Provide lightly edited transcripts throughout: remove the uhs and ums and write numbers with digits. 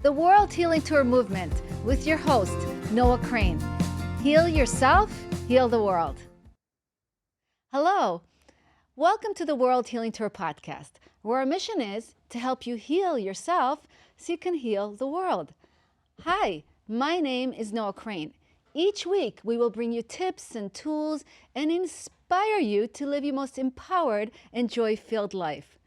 The World Healing Tour movement with your host, Noah Crane. Heal yourself, heal the world. Hello, welcome to the World Healing Tour podcast, where our mission is to help you heal yourself so you can heal the world. Hi, my name is Noah Crane. Each week, we will bring you tips and tools and inspire you to live your most empowered and joy-filled life.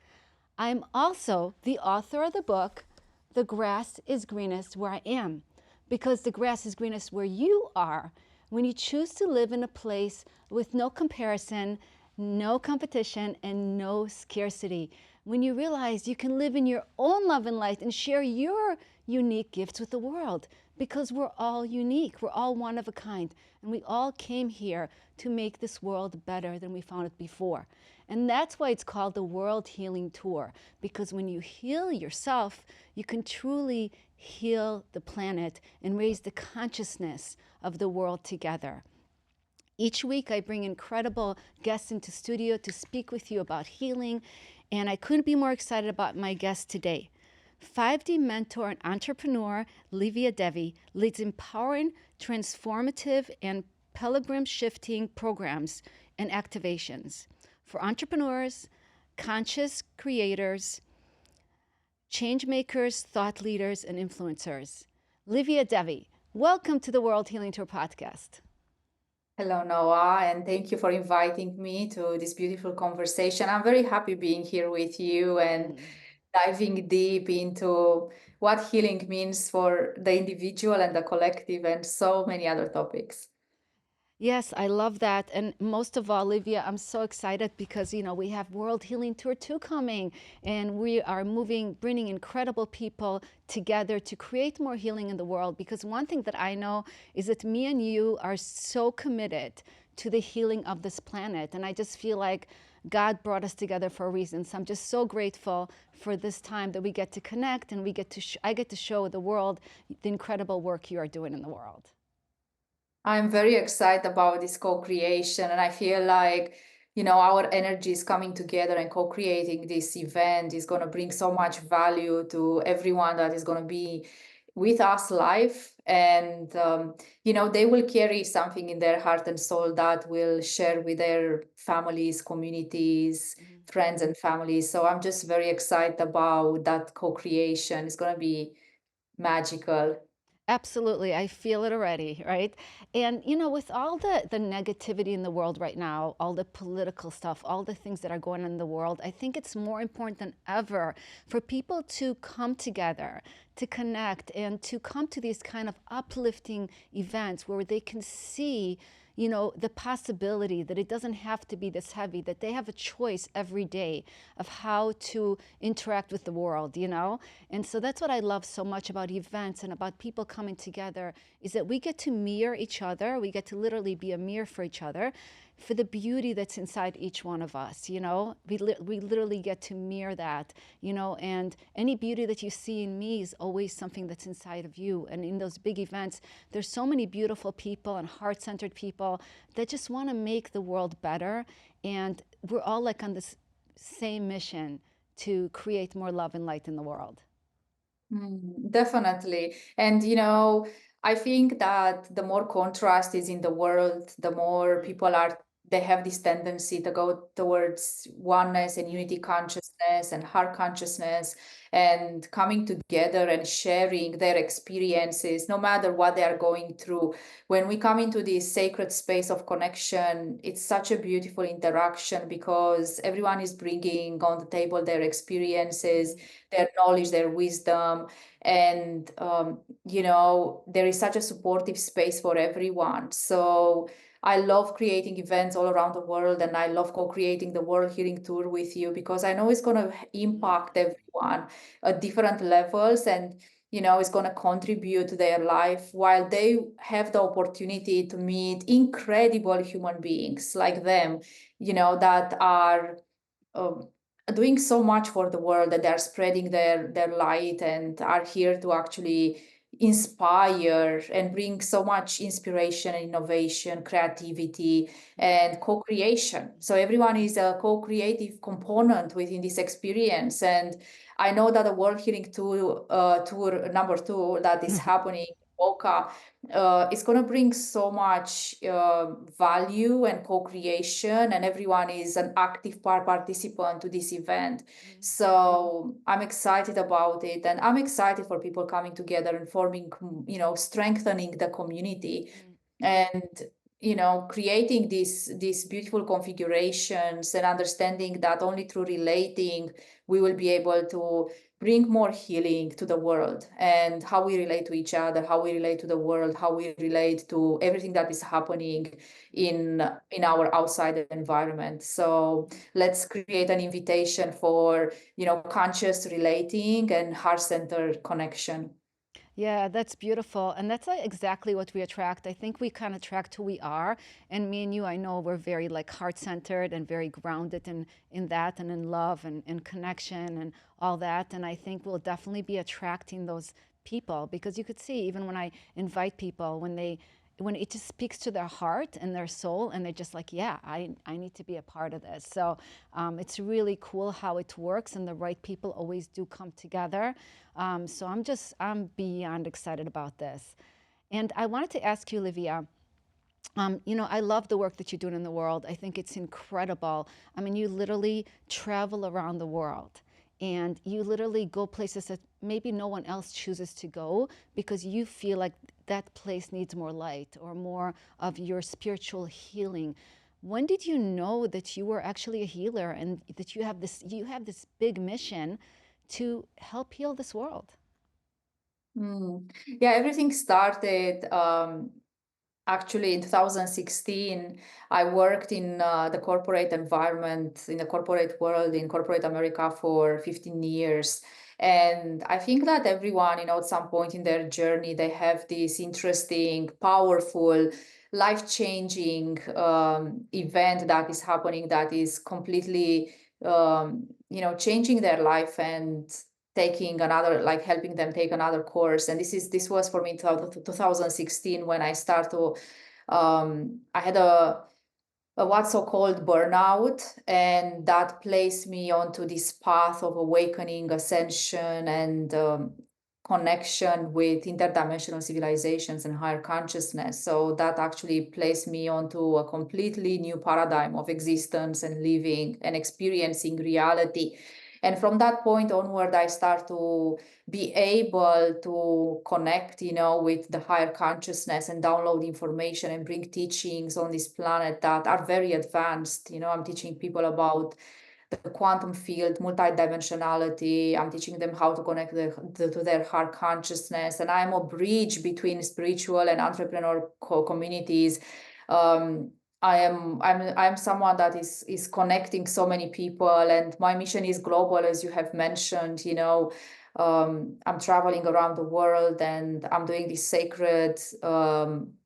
I'm also the author of the book, The Grass is Greenest Where I Am, because the grass is greenest where you are when you choose to live in a place with no comparison, no competition, and no scarcity. When you realize you can live in your own love and light and share your unique gifts with the world, because we're all unique, we're all one of a kind, and we all came here to make this world better than we found it before. And that's why it's called the World Healing Tour, because when you heal yourself, you can truly heal the planet and raise the consciousness of the world together. Each week, I bring incredible guests into studio to speak with you about healing, and I couldn't be more excited about my guest today. 5D mentor and entrepreneur Livia Devi leads empowering, transformative, and paradigm-shifting programs and activations for entrepreneurs, conscious creators, change makers, thought leaders, and influencers. Livia Devi, welcome to the World Healing Tour podcast. Hello, Noah, and thank you for inviting me to this beautiful conversation. I'm very happy being here with you and diving deep into what healing means for the individual and the collective and so many other topics. Yes, I love that. And most of all, Livia, I'm so excited because, we have World Healing Tour 2 coming, and we are bringing incredible people together to create more healing in the world. Because one thing that I know is that me and you are so committed to the healing of this planet. And I just feel like God brought us together for a reason. So I'm just so grateful for this time that we get to connect and I get to show the world the incredible work you are doing in the world. I'm very excited about this co-creation, and I feel like, our energy is coming together and co-creating this event is going to bring so much value to everyone that is going to be with us live. And, they will carry something in their heart and soul that will share with their families, communities, friends, and families. So I'm just very excited about that co-creation. It's going to be magical. Absolutely. I feel it already, right? And, with all the negativity in the world right now, all the political stuff, all the things that are going on in the world, I think it's more important than ever for people to come together, to connect, and to come to these kind of uplifting events where they can see the possibility that it doesn't have to be this heavy, that they have a choice every day of how to interact with the world. And so that's what I love so much about events and about people coming together, is that we get to mirror each other. We get to literally be a mirror for each other, for the beauty that's inside each one of us. We literally get to mirror that, and any beauty that you see in me is always something that's inside of you. And in those big events, there's so many beautiful people and heart-centered people that just want to make the world better. And we're all like on this same mission to create more love and light in the world. Definitely. And, I think that the more contrast is in the world, the more they have this tendency to go towards oneness and unity consciousness and heart consciousness and coming together and sharing their experiences, no matter what they are going through. When we come into this sacred space of connection, it's such a beautiful interaction because everyone is bringing on the table their experiences, their knowledge, their wisdom. And, there is such a supportive space for everyone. So I love creating events all around the world, and I love co-creating the World Healing Tour with you because I know it's going to impact everyone at different levels, and it's going to contribute to their life while they have the opportunity to meet incredible human beings like them, that are um, doing so much for the world, that they're spreading their light and are here to actually inspire and bring so much inspiration, innovation, creativity, and co-creation. So everyone is a co-creative component within this experience. And I know that the World Healing Tour number 2 that is happening in Boca is going to bring so much value and co-creation, and everyone is an active participant to this event. So I'm excited about it, and I'm excited for people coming together and forming, strengthening the community, and creating these beautiful configurations, and understanding that only through relating we will be able to bring more healing to the world, and how we relate to each other, how we relate to the world, how we relate to everything that is happening in our outside environment. So let's create an invitation for conscious relating and heart-centered connection. Yeah, that's beautiful. And that's exactly what we attract. I think we kind of attract who we are. And me and you, I know we're very like heart-centered and very grounded in that and in love and connection and all that. And I think we'll definitely be attracting those people because you could see even when I invite people, when it just speaks to their heart and their soul, and they're just like, yeah, I need to be a part of this. So it's really cool how it works, and the right people always do come together. So I'm beyond excited about this. And I wanted to ask you, Livia, I love the work that you're doing in the world. I think it's incredible. I mean, you literally travel around the world and you literally go places that maybe no one else chooses to go because you feel like that place needs more light or more of your spiritual healing. When did you know that you were actually a healer and that you have this big mission to help heal this world? Yeah, everything started actually in 2016. I worked in the corporate environment, in the corporate world, in corporate America for 15 years. And I think that everyone, at some point in their journey, they have this interesting, powerful, life-changing event that is happening that is completely, changing their life and taking another, like helping them take another course. And this was for me in 2016 when I started to I had a what's so-called burnout, and that placed me onto this path of awakening, ascension, and connection with interdimensional civilizations and higher consciousness. So that actually placed me onto a completely new paradigm of existence and living and experiencing reality. And from that point onward, I start to be able to connect, with the higher consciousness and download information and bring teachings on this planet that are very advanced. I'm teaching people about the quantum field, multidimensionality. I'm teaching them how to connect to their heart consciousness. And I'm a bridge between spiritual and entrepreneur communities. Um, I'm someone that is connecting so many people, and my mission is global, as you have mentioned. I'm traveling around the world, and I'm doing this sacred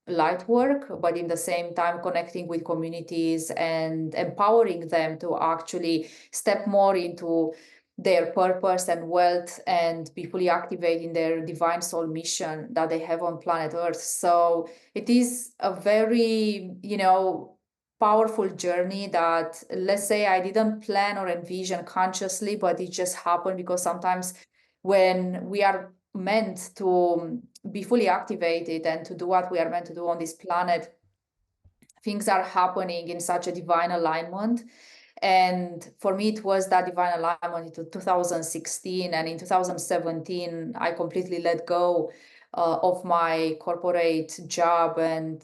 light work, but in the same time connecting with communities and empowering them to actually step more into their purpose and wealth and be fully activated in their divine soul mission that they have on planet Earth. So it is a very, powerful journey that, let's say, I didn't plan or envision consciously, but it just happened because sometimes when we are meant to be fully activated and to do what we are meant to do on this planet, things are happening in such a divine alignment. And for me, it was that divine alignment in 2016. And in 2017, I completely let go of my corporate job and,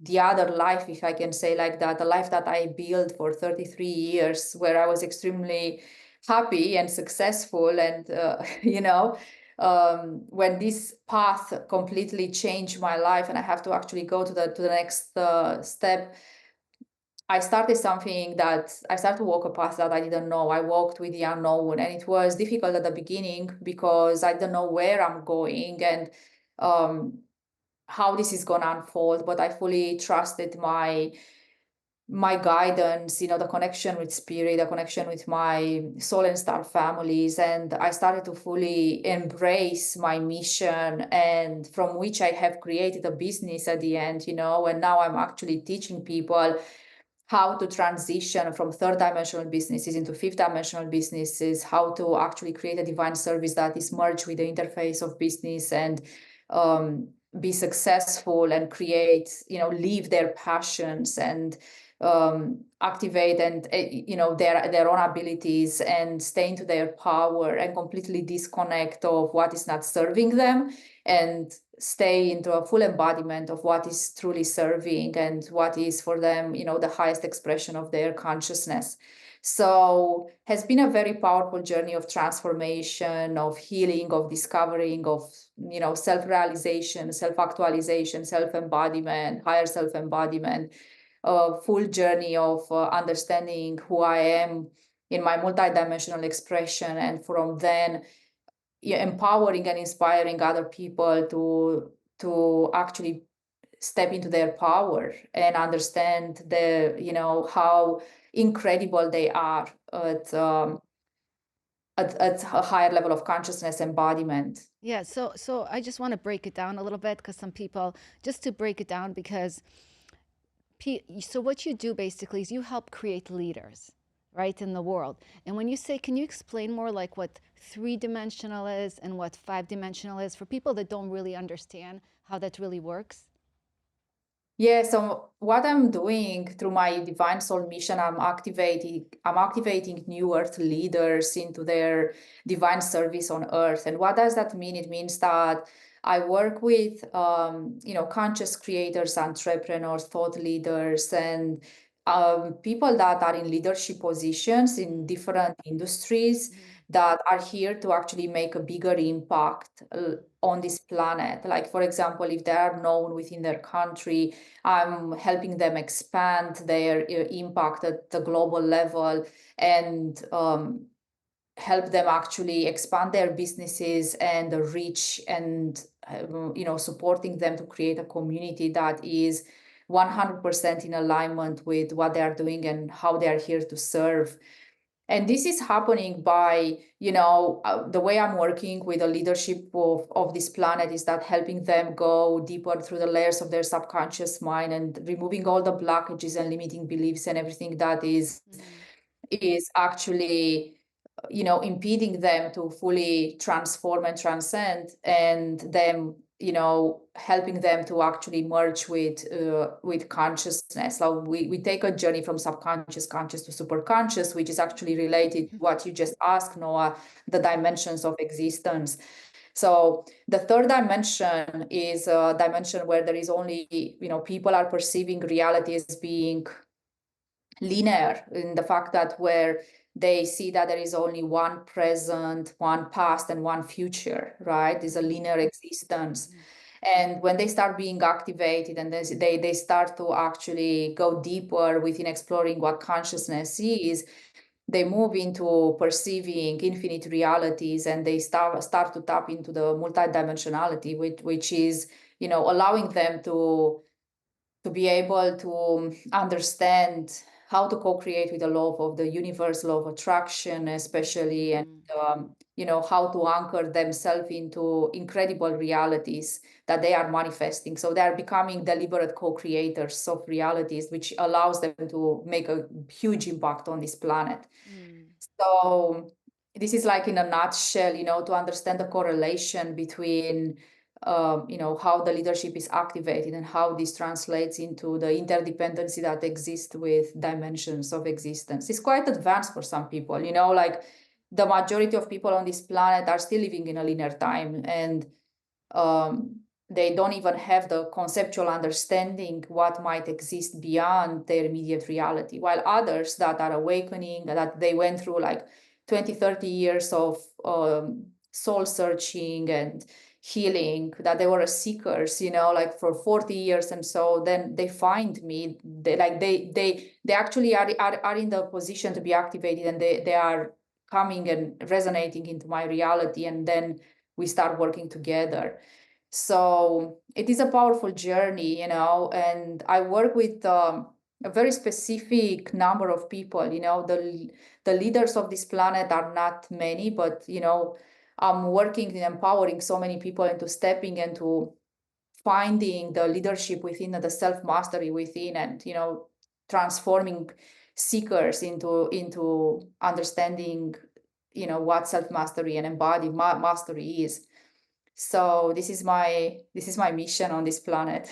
the other life, if I can say like that, the life that I built for 33 years, where I was extremely happy and successful. And, when this path completely changed my life and I have to actually go to the next step, I started something that I started to walk a path that I didn't know. I walked with the unknown, and it was difficult at the beginning because I didn't know where I'm going and um, how this is going to unfold. But I fully trusted my guidance, the connection with spirit, the connection with my soul and star families. And I started to fully embrace my mission, and from which I have created a business at the end, and now I'm actually teaching people how to transition from third dimensional businesses into fifth dimensional businesses, how to actually create a divine service that is merged with the interface of business, and be successful and create, live their passions, and activate and their own abilities, and stay into their power, and completely disconnect of what is not serving them, and stay into a full embodiment of what is truly serving and what is for them, the highest expression of their consciousness. So has been a very powerful journey of transformation, of healing, of discovering, of self-realization, self-actualization, self-embodiment, higher self-embodiment, a full journey of understanding who I am in my multidimensional expression, and from then, yeah, empowering and inspiring other people to actually step into their power and understand how incredible they are at a higher level of consciousness embodiment. Yeah, so I just want to break it down a little bit because some people, just to break it down, because so what you do basically is you help create leaders, right, in the world. And when you say, can you explain more like what three-dimensional is and what five-dimensional is for people that don't really understand how that really works? Yeah, so what I'm doing through my divine soul mission, I'm activating new earth leaders into their divine service on earth. And what does that mean? It means that I work with conscious creators, entrepreneurs, thought leaders, and people that are in leadership positions in different industries that are here to actually make a bigger impact on this planet. Like, for example, if they are known within their country, I'm helping them expand their impact at the global level, and help them actually expand their businesses and the reach, and supporting them to create a community that is 100% in alignment with what they are doing and how they are here to serve. And this is happening by, the way I'm working with the leadership of this planet is that helping them go deeper through the layers of their subconscious mind, and removing all the blockages and limiting beliefs and everything that is actually impeding them to fully transform and transcend, and them helping them to actually merge with consciousness. So we take a journey from subconscious conscious to super conscious, which is actually related to what you just asked, Noah, the dimensions of existence. So the third dimension is a dimension where there is only, people are perceiving reality as being linear, in the fact that where they see that there is only one present, one past, and one future, right? It's a linear existence. And when they start being activated, and they start to actually go deeper within exploring what consciousness is, they move into perceiving infinite realities, and they start to tap into the multidimensionality, which is, allowing them to be able to understand how to co-create with the law of the universe, law of attraction, especially, and how to anchor themselves into incredible realities that they are manifesting. So they are becoming deliberate co-creators of realities, which allows them to make a huge impact on this planet. So this is like in a nutshell, to understand the correlation between how the leadership is activated and how this translates into the interdependency that exists with dimensions of existence. It's quite advanced for some people, like the majority of people on this planet are still living in a linear time, and they don't even have the conceptual understanding what might exist beyond their immediate reality, while others that are awakening, that they went through like 20, 30 years of soul searching and healing, that they were seekers, like for 40 years. And so then they find me, they actually are in the position to be activated, and they are coming and resonating into my reality, and then we start working together. So it is a powerful journey, and I work with a very specific number of people. The leaders of this planet are not many, but I'm working in empowering so many people into stepping into finding the leadership within, the self mastery within, and transforming seekers into understanding what self mastery and embodied mastery is. So this is my mission on this planet.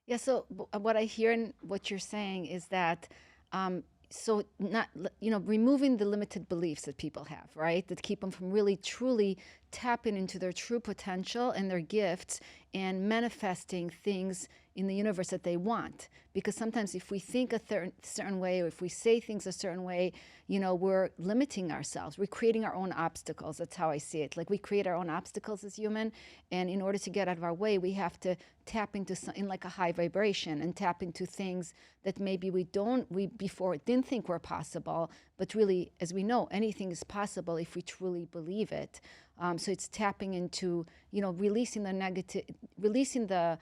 Yeah, so what I hear in what you're saying is that, so not, removing the limited beliefs that people have, right? That keep them from really truly tapping into their true potential and their gifts and manifesting things in the universe that they want. Because sometimes if we think a certain way, or if we say things a certain way, we're limiting ourselves. We're creating our own obstacles. That's how I see it. Like, we create our own obstacles as human, and in order to get out of our way, we have to tap into something like a high vibration and tap into things that maybe we before didn't think were possible, but really, as we know, anything is possible if we truly believe it. So it's tapping into, releasing the negative, releasing the,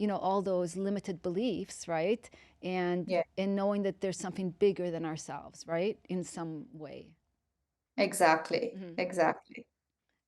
all those limited beliefs, right? And Yeah, and knowing that there's something bigger than ourselves, right? In some way. exactly, Mhm. exactly.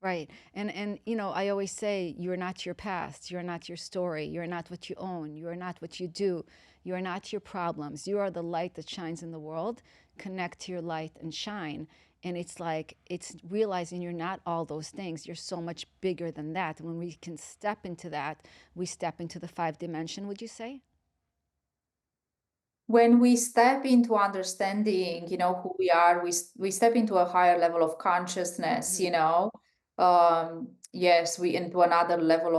Right. And I always say you're not your past, you're not your story, you're not what you own, you are not what you do, you are not your problems. You are the light that shines in the world. Connect to your light and shine. And it's like it's realizing you're not all those things. You're so much bigger than that. And when we can step into that, we step into the 5 dimension, would you say? When we step into understanding, who we are, we step into a higher level of consciousness, Mm-hmm. yes, we into another level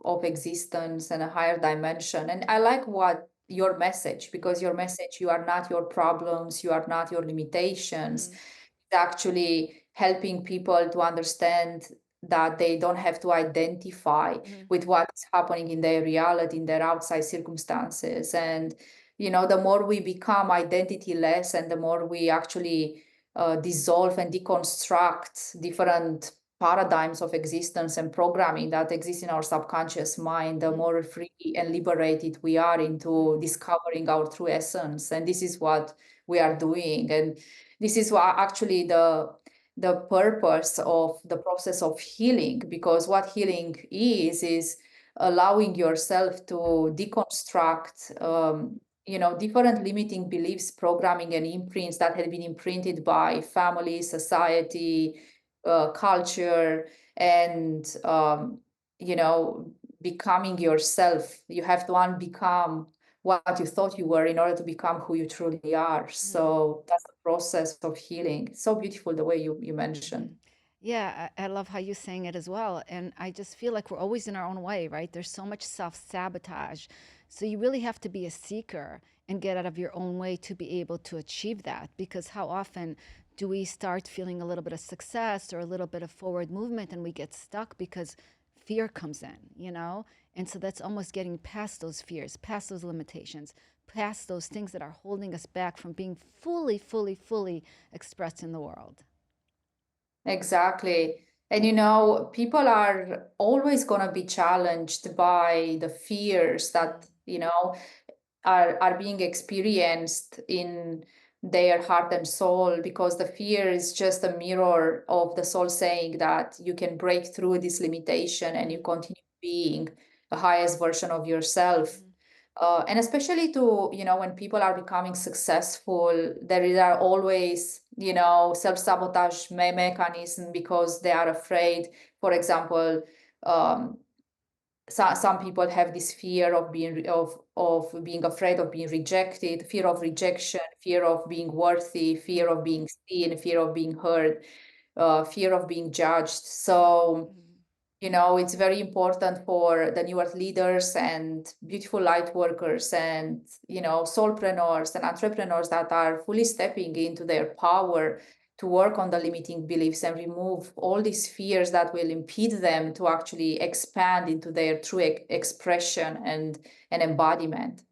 of existence and a higher dimension. And I like what your message, because your message, you are not your problems, you are not your limitations. Mm-hmm. It's actually helping people to understand that they don't have to identify Mm-hmm. with what's happening in their reality, in their outside circumstances. And the more we become identity-less, and the more we actually dissolve and deconstruct different paradigms of existence and programming that exist in our subconscious mind, the Mm-hmm. more free and liberated we are Mm-hmm. into discovering our true essence. And this is what we are doing. And this is what actually the purpose of the process of healing, because what healing is allowing yourself to deconstruct different limiting beliefs, programming, and imprints that had been imprinted by family, society, culture, and you know, becoming yourself. You have to unbecome what you thought you were in order to become who you truly are. Mm-hmm. So that's the process of healing. So beautiful the way you Mm-hmm. mentioned. Yeah, I love how you're saying it as well. And I just feel like we're always in our own way, right? There's so much self sabotage. So you really have to be a seeker and get out of your own way to be able to achieve that. Because how often do we start feeling a little bit of success or a little bit of forward movement and we get stuck because fear comes in? And so that's almost getting past those fears, past those limitations, past those things that are holding us back from being fully, fully, fully expressed in the world. Exactly. And people are always going to be challenged by the fears Mm-hmm. that, are being experienced in their heart and soul, because the fear is just a mirror of the soul saying that you can break through this limitation and you Mm-hmm. continue being the highest version of yourself. Mm-hmm. And especially to, when people are becoming successful, are always, self-sabotage mechanism, because they are afraid. For example, um, some people have this fear of being afraid of being rejected, fear of Mm-hmm. rejection, fear of being worthy, fear of being seen, fear of being heard, fear of being judged. So Mm-hmm. it's very important for the newer leaders and beautiful light workers and, soulpreneurs and entrepreneurs that are fully stepping into their power to work on the limiting beliefs and remove all these fears that will impede them to actually expand into their true expression and embodiment.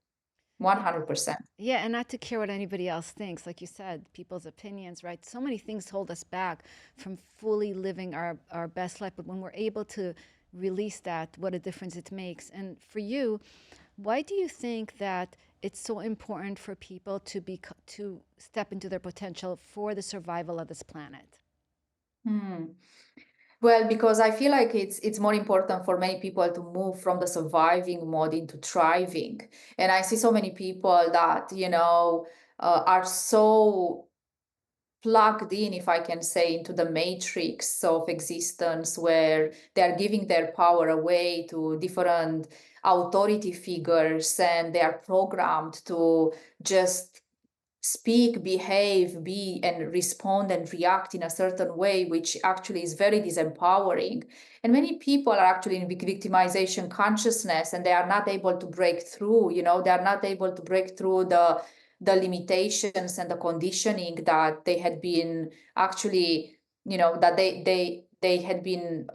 Yeah, 100%. yeah, and not to care what anybody else thinks, like you said, people's opinions, right? So many things hold us back from fully living our best life. But when we're able to release that, what a difference it makes. And for you, why do you think that it's so important for people to step into their potential for the survival of this planet? Hmm. Well, because I feel like it's more important for many people to move from the surviving mode into thriving. And I see so many people that, are so plugged in, if I can say, into the matrix of existence where they are giving their power away to different authority figures, and they are programmed to just speak, behave, be, and respond and react in a certain way, which actually is very disempowering. And many people are actually in victimization consciousness, and they are not able to break through. They are not able to break through the limitations and the conditioning that they had been actually, that they had been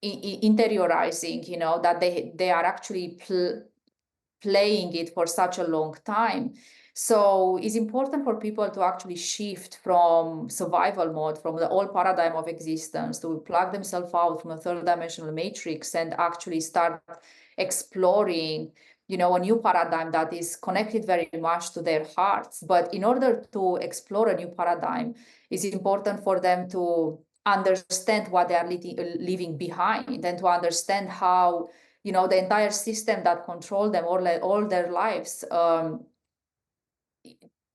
interiorizing. That they are actually playing it for such a long time. So it's important for people to actually shift from survival mode, from the old paradigm of existence, to plug themselves out from a third dimensional matrix and actually start exploring, a new paradigm that is connected very much to their hearts. But in order to explore a new paradigm, it's important for them to understand what they are leaving behind, and to understand how, the entire system that controlled them all their lives,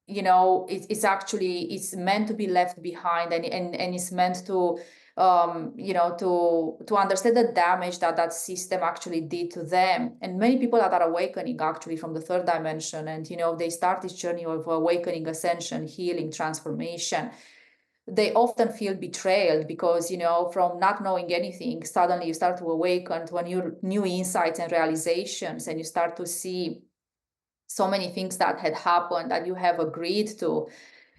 it's actually, it's meant to be left behind, and it's meant to, to understand the damage that that system actually did to them. And many people that are awakening actually from the third dimension, and they start this journey of awakening, ascension, healing, transformation, they often feel betrayed because, from not knowing anything, suddenly you start to awaken to a new insights and realizations, and you start to see so many things that had happened that you have agreed to.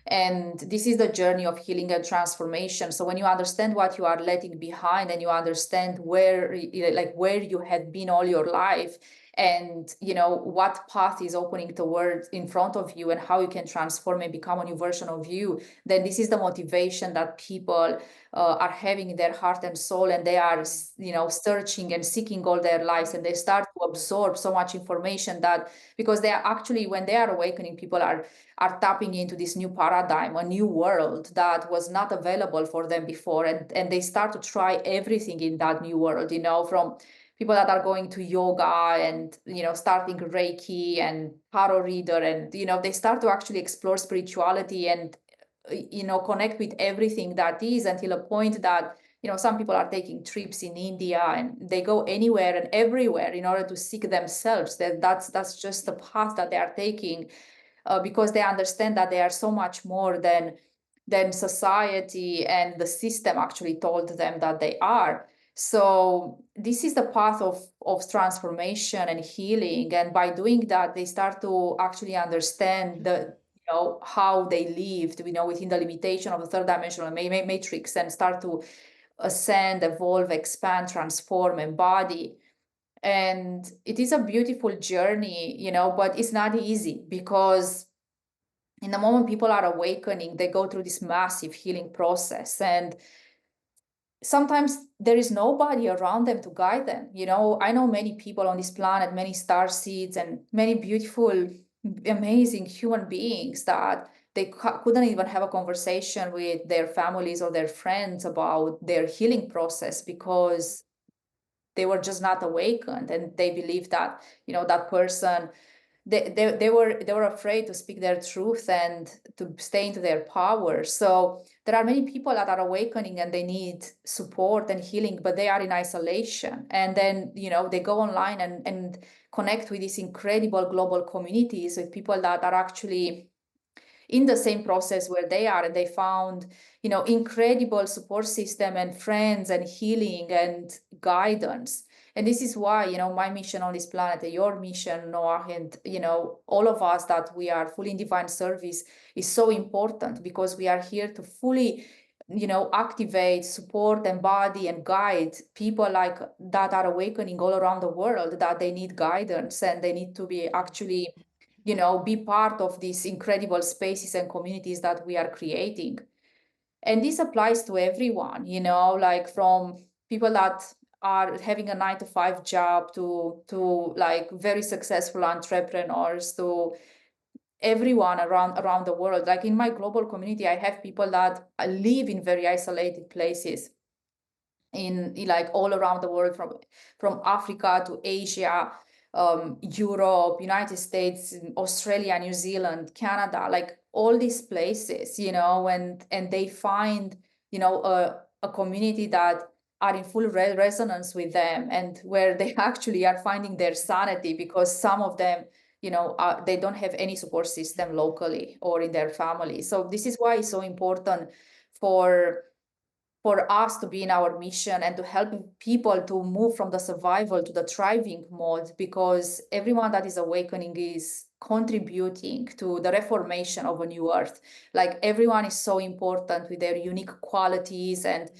And this is the journey of healing and transformation. So when you understand what you are letting behind, and you understand where you had been all your life, and what path is opening towards in front of you, and how you can transform and become a new version of you, then this is the motivation that people are having in their heart and soul, and they are searching and seeking all their lives, and they start to absorb so much information that, because they are actually, when they are awakening, people are tapping into this new paradigm, a new world that was not available for them before. And they start to try everything in that new world, from people that are going to yoga, and, starting Reiki and tarot reader. And, they start to actually explore spirituality and, connect with everything that is, until a point that, some people are taking trips in India, and they go anywhere and everywhere in order to seek themselves. That's just the path that they are taking, because they understand that they are so much more than society and the system actually told them that they are. So this is the path of transformation and healing. And by doing that, they start to actually understand how they lived, within the limitation of the third dimensional matrix, and start to ascend, evolve, expand, transform, embody. And it is a beautiful journey, but it's not easy, because in the moment people are awakening, they go through this massive healing process, and sometimes there is nobody around them to guide them. I know many people on this planet, many star seeds, and many beautiful, amazing human beings that they couldn't even have a conversation with their families or their friends about their healing process, because they were just not awakened, and they believe that, that person, they were afraid to speak their truth and to stay into their power. So there are many people that are awakening, and they need support and healing, but they are in isolation. And then, they go online and connect with these incredible global communities with people that are actually in the same process where they are, and they found, incredible support system and friends and healing and guidance. And this is why, my mission on this planet, your mission, Noah, and, all of us that we are fully in divine service, is so important, because we are here to fully, activate, support, embody, and guide people like that are awakening all around the world, that they need guidance, and they need to be actually, be part of these incredible spaces and communities that we are creating. And this applies to everyone, like from people that are having a 9 to 5 job to like very successful entrepreneurs, to everyone around the world. Like in my global community, I have people that live in very isolated places in like all around the world, from Africa to Asia, Europe, United States, Australia, New Zealand, Canada, like all these places, and they find, a community that are in full resonance with them, and where they actually are finding their sanity, because some of them, they don't have any support system locally or in their family. So this is why it's so important for us to be in our mission and to help people to move from the survival to the thriving mode, because everyone that is awakening is contributing to the reformation of a new earth. Like everyone is so important with their unique qualities and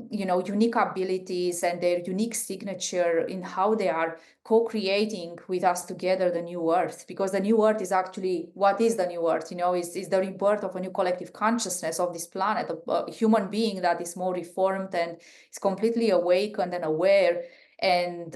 unique abilities and their unique signature in how they are co-creating with us together the new earth. Because the new earth is actually, what is the new earth, is the rebirth of a new collective consciousness of this planet, a human being that is more reformed and is completely awakened and aware and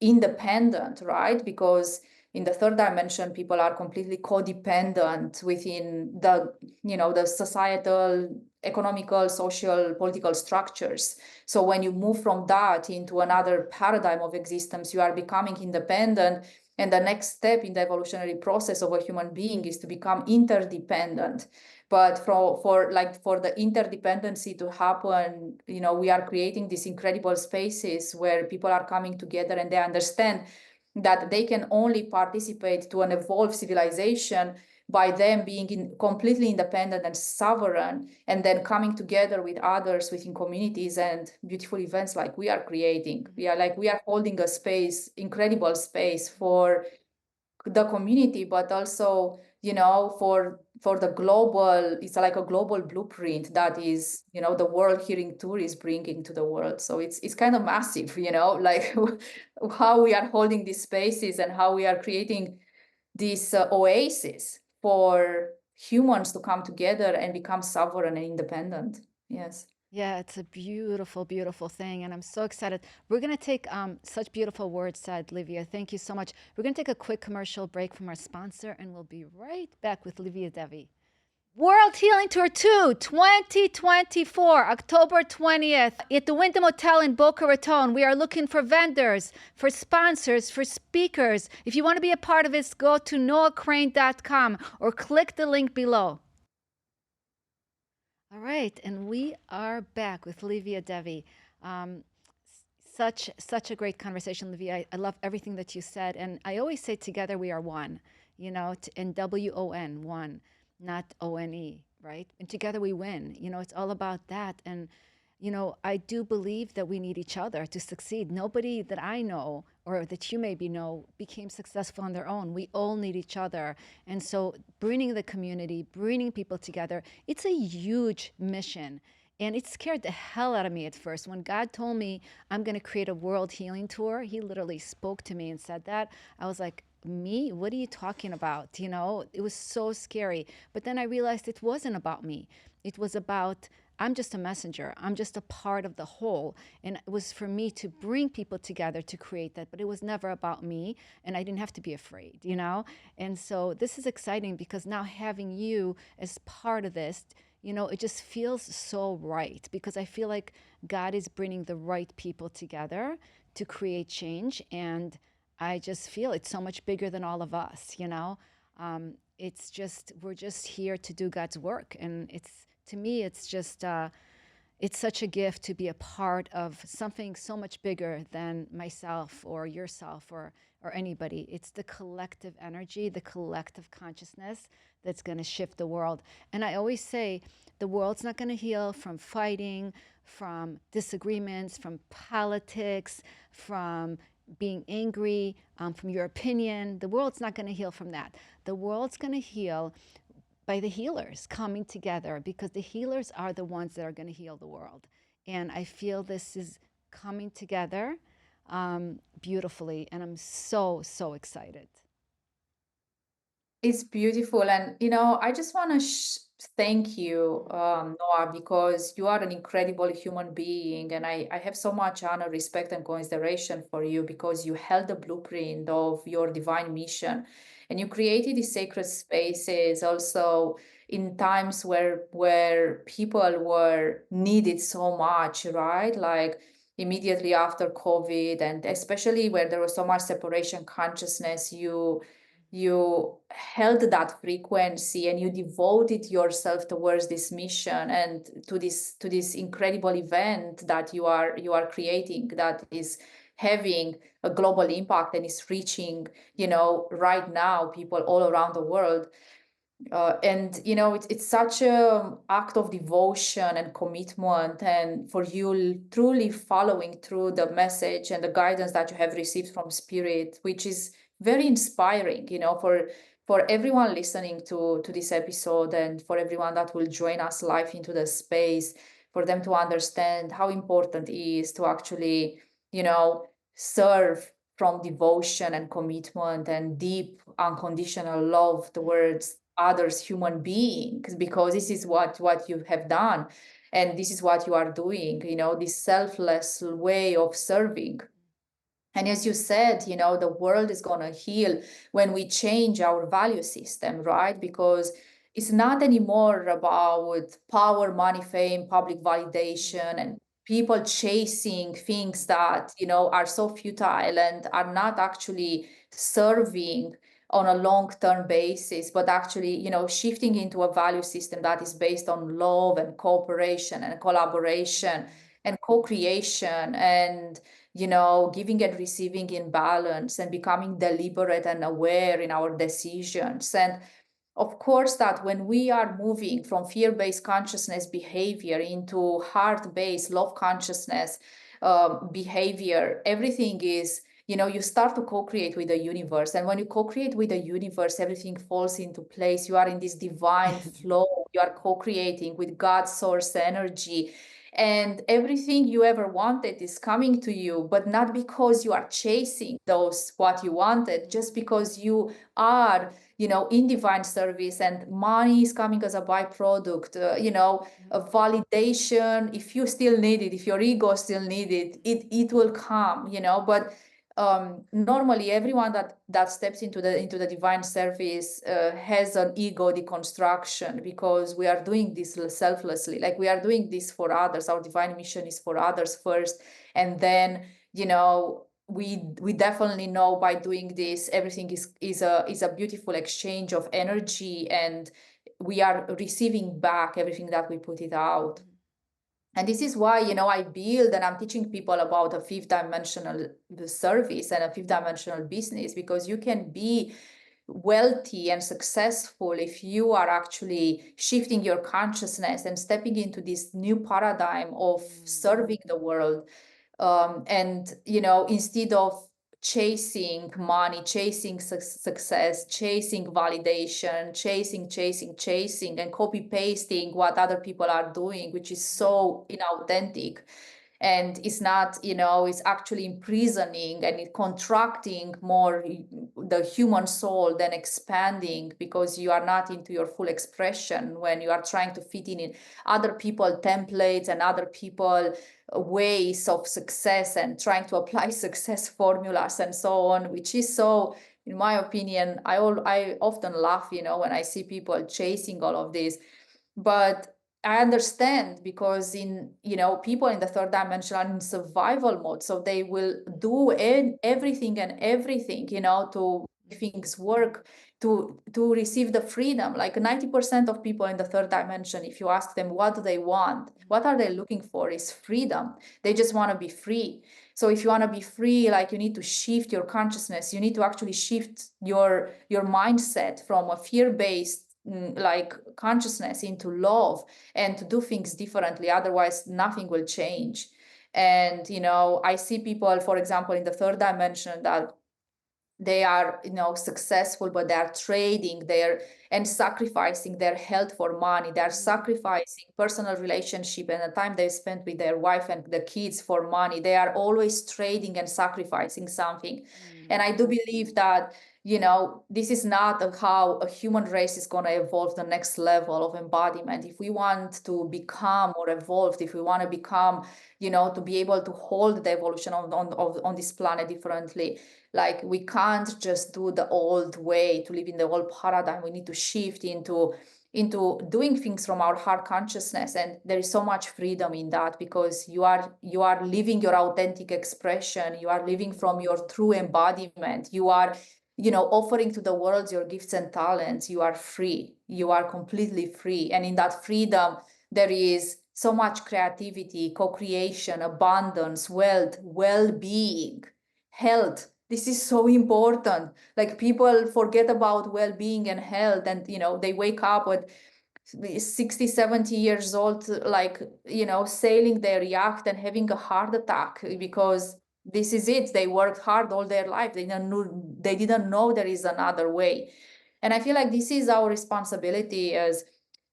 independent, right? Because in the third dimension, people are completely codependent within the societal, economical, social, political structures. So when you move from that into another paradigm of existence, you are becoming independent. And the next step in the evolutionary process of a human being is to become interdependent. But for the interdependency to happen, we are creating these incredible spaces where people are coming together and they understand that they can only participate to an evolved civilization by them being completely independent and sovereign, and then coming together with others within communities and beautiful events like we are creating. We are holding a space, incredible space for the community, but also, for the global. It's like a global blueprint that is, the World Healing Tour is bringing to the world. So it's kind of massive, like how we are holding these spaces and how we are creating this oasis for humans to come together and become sovereign and independent. Yes. Yeah, it's a beautiful, beautiful thing. And I'm so excited. We're going to take such beautiful words said, Livia. Thank you so much. We're going to take a quick commercial break from our sponsor, and we'll be right back with Livia Devi. World Healing Tour 2, 2024, October 20th, at the Wyndham Hotel in Boca Raton. We are looking for vendors, for sponsors, for speakers. If you want to be a part of this, go to noahcrane.com or click the link below. All right, and we are back with Livia Devi. Um, such a great conversation, Livia. I love everything that you said, and I always say together we are one. And WON, one, not ONE, right? And together we win. It's all about that. And I do believe that we need each other to succeed. Nobody that I know or that you maybe know became successful on their own. We all need each other. And so bringing the community, bringing people together, it's a huge mission. And it scared the hell out of me at first. When God told me I'm going to create a world healing tour, he literally spoke to me and said that. I was like, me? What are you talking about? It was so scary. But then I realized it wasn't about me. It was about, I'm just a messenger. I'm just a part of the whole. And it was for me to bring people together to create that. But it was never about me. And I didn't have to be afraid. And so this is exciting because now having you as part of this, it just feels so right, because I feel like God is bringing the right people together to create change. And I just feel it's so much bigger than all of us. It's just, we're just here to do God's work. And to me, it's just, it's such a gift to be a part of something so much bigger than myself or yourself or anybody. It's the collective energy, the collective consciousness that's going to shift the world. And I always say the world's not going to heal from fighting, from disagreements, from politics, from being angry, from your opinion. The world's not going to heal from that. The world's going to heal by the healers coming together, because the healers are the ones that are going to heal the world. And I feel this is coming together beautifully, and I'm so, so excited. It's beautiful. And, I just want to thank you, Noah, because you are an incredible human being. And I have so much honor, respect, and consideration for you because you held the blueprint of your divine mission. And you created these sacred spaces also in times where people were needed so much, right? Like immediately after COVID, and especially where there was so much separation consciousness, you held that frequency and you devoted yourself towards this mission and to this incredible event that you are creating, that is having a global impact and is reaching, right now people all around the world. And it's such a act of devotion and commitment, and for you truly following through the message and the guidance that you have received from spirit, which is very inspiring, for everyone listening to this episode, and for everyone that will join us live into the space, for them to understand how important it is to actually, serve from devotion and commitment and deep unconditional love towards others human beings, because this is what you have done, and this is what you are doing, this selfless way of serving. And as you said, the world is going to heal when we change our value system, right? Because it's not anymore about power, money, fame, public validation, and people chasing things that, are so futile and are not actually serving on a long-term basis, but actually, shifting into a value system that is based on love and cooperation and collaboration and co-creation, and giving and receiving in balance, and becoming deliberate and aware in our decisions. And of course, that when we are moving from fear-based consciousness behavior into heart-based love consciousness behavior, everything is, you start to co-create with the universe. And when you co-create with the universe, everything falls into place. You are in this divine flow. You are co-creating with God's source energy, and everything you ever wanted is coming to you, but not because you are chasing those what you wanted, just because you are, in divine service, and money is coming as a byproduct, a validation. If you still need it, if your ego still need it, it will come, but normally everyone that steps into the divine service has an ego deconstruction, because we are doing this selflessly, like we are doing this for others. Our divine mission is for others first, and then we definitely know by doing this, everything is a beautiful exchange of energy, and we are receiving back everything that we put it out. And this is why, I build and I'm teaching people about a fifth dimensional service and a fifth dimensional business, because you can be wealthy and successful if you are actually shifting your consciousness and stepping into this new paradigm of serving the world. And, instead of chasing money, chasing success, chasing validation, chasing, and copy pasting what other people are doing, which is so inauthentic. And it's not, it's actually imprisoning, and it contracting more the human soul than expanding, because you are not into your full expression when you are trying to fit in other people templates and other people ways of success, and trying to apply success formulas and so on, which is so, in my opinion, I often laugh, when I see people chasing all of this. But I understand, because people in the third dimension are in survival mode, so they will do everything and everything, to make things work, to receive the freedom. Like 90% of people in the third dimension, if you ask them what do they want, what are they looking for, is freedom. They just want to be free. So if you want to be free, like, you need to shift your consciousness. You need to actually shift your mindset from a fear-based like consciousness into love, and to do things differently. Otherwise, nothing will change. And I see people, for example, in the third dimension, that they are successful, but they are trading their and sacrificing their health for money. They are sacrificing personal relationship and the time they spend with their wife and the kids for money. They are always trading and sacrificing something. And I do believe that this is not how a human race is going to evolve the next level of embodiment. If we want to become or evolve, if we want to become, to be able to hold the evolution on this planet differently, like we can't just do the old way to live in the old paradigm. We need to shift into doing things from our heart consciousness, and there is so much freedom in that, because you are living your authentic expression, you are living from your true embodiment, you are offering to the world your gifts and talents. You are free, you are completely free, and in that freedom there is so much creativity, co-creation, abundance, wealth, well-being, health. This is so important. Like, people forget about well-being and health, and they wake up with 60, 70 years old, like, sailing their yacht and having a heart attack, because this is it. They worked hard all their life. They didn't know there is another way. And I feel like this is our responsibility as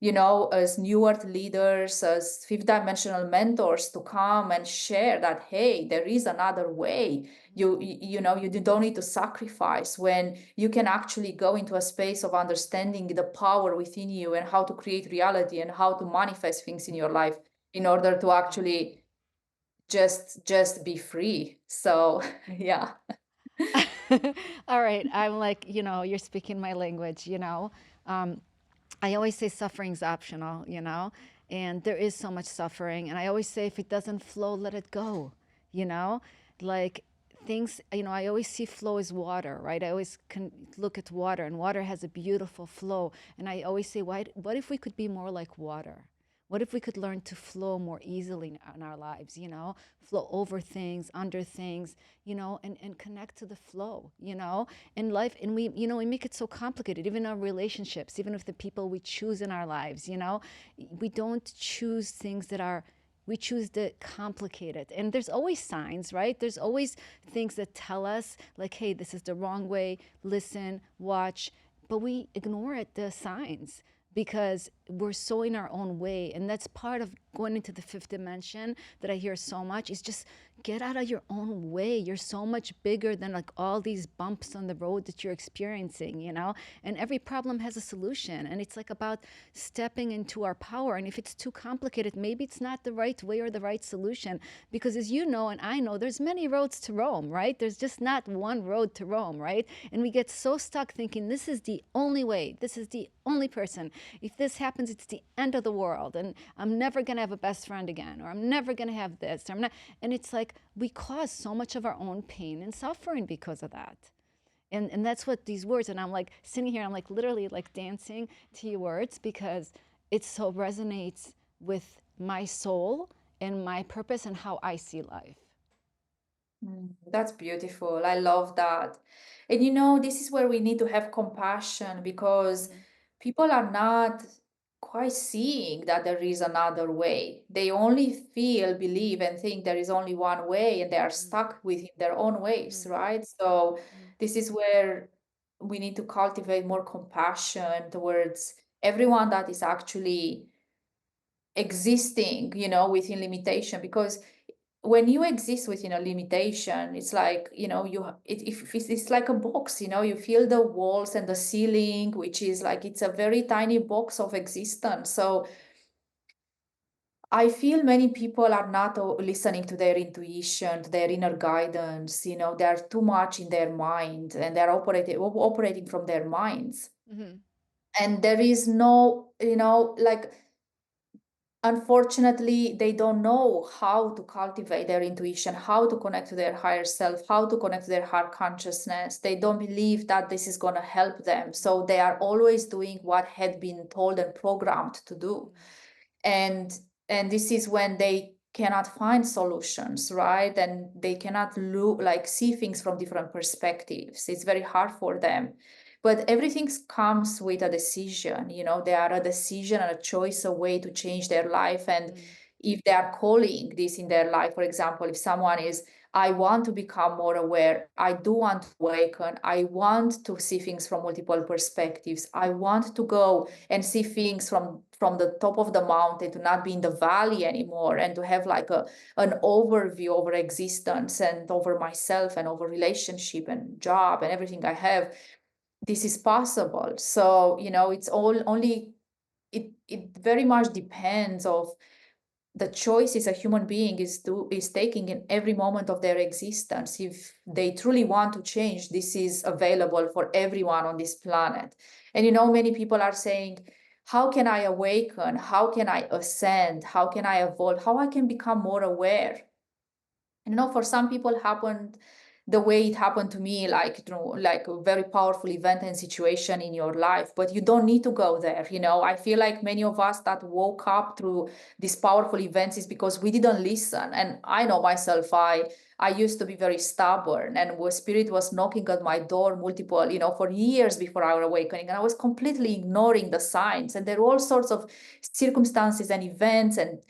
new earth leaders, as fifth dimensional mentors, to come and share that, hey, there is another way. You don't need to sacrifice, when you can actually go into a space of understanding the power within you, and how to create reality, and how to manifest things in your life, in order to actually just be free. So yeah. All right. I'm like, you're speaking my language, Um, I always say suffering's optional, and there is so much suffering. And I always say, if it doesn't flow, let it go, you know, like things, I always see flow as water, right? I always can look at water, and water has a beautiful flow. And I always say, what if we could be more like water? What if we could learn to flow more easily in our lives, flow over things, under things, and connect to the flow, in life. And we make it so complicated, even our relationships, even with the people we choose in our lives, we don't choose things that are, we choose to complicate it. And there's always signs, right? There's always things that tell us, like, hey, this is the wrong way, listen, watch. But we ignore it, the signs, because we're so in our own way. And that's part of going into the fifth dimension that I hear so much, is just get out of your own way. You're so much bigger than like all these bumps on the road that you're experiencing, and every problem has a solution. And it's like about stepping into our power. And if it's too complicated, maybe it's not the right way or the right solution, because as you know, and I know, there's many roads to Rome, right? There's just not one road to Rome, right? And we get so stuck thinking this is the only way, this is the only person. If this happens, it's the end of the world, and I'm never going to have a best friend again, or I'm never going to have this, or I'm not. And it's like we cause so much of our own pain and suffering because of that. And that's what these words, and I'm like sitting here, I'm like literally like dancing to your words, because it so resonates with my soul and my purpose and how I see life. That's beautiful. I love that. And this is where we need to have compassion, because people are not quite seeing that there is another way. They only feel, believe, and think there is only one way, and they are stuck within their own ways, right? So this is where we need to cultivate more compassion towards everyone that is actually existing, within limitation. Because when you exist within a limitation, it's like, it's like a box, you feel the walls and the ceiling, which is like, it's a very tiny box of existence. So I feel many people are not listening to their intuition, to their inner guidance. They're too much in their mind, and they're operating from their minds. Mm-hmm. And there is no, like, unfortunately, they don't know how to cultivate their intuition, how to connect to their higher self, how to connect to their heart consciousness. They don't believe that this is going to help them. So they are always doing what had been told and programmed to do. And this is when they cannot find solutions, right? And they cannot see things from different perspectives. It's very hard for them. But everything comes with a decision. They are a decision and a choice, a way to change their life. And if they are calling this in their life, for example, if someone is, I want to become more aware, I do want to awaken, I want to see things from multiple perspectives, I want to go and see things from the top of the mountain, to not be in the valley anymore, and to have like an overview over existence and over myself and over relationship and job and everything I have. this is possible. So, it's all only, it very much depends of the choices a human being is taking in every moment of their existence. If they truly want to change, this is available for everyone on this planet. And many people are saying, how can I awaken? How can I ascend? How can I evolve? How I can become more aware? For some people happened the way it happened to me, like like a very powerful event and situation in your life, but you don't need to go there. I feel like many of us that woke up through these powerful events is because we didn't listen. And I know myself, I used to be very stubborn, and spirit was knocking at my door multiple, for years before our awakening, and I was completely ignoring the signs. And there were all sorts of circumstances and events and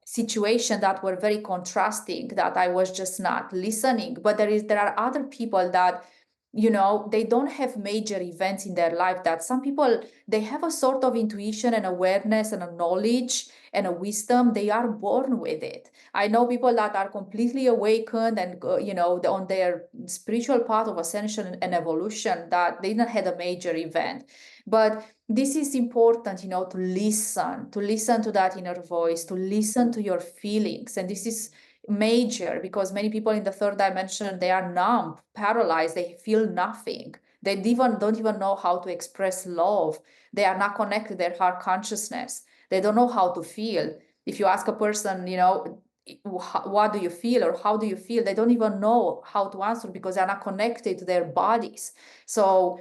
situation that were very contrasting, that I was just not listening. But there are other people that they don't have major events in their life, that some people, they have a sort of intuition and awareness and a knowledge and a wisdom. They are born with it. I know people that are completely awakened and on their spiritual path of ascension and evolution, that they didn't have a major event. But this is important, to listen to that inner voice, to listen to your feelings. And this is major, because many people in the third dimension, they are numb, paralyzed, they feel nothing. They don't even know how to express love. They are not connected to their heart consciousness. They don't know how to feel. If you ask a person, what do you feel or how do you feel, they don't even know how to answer, because they're not connected to their bodies. So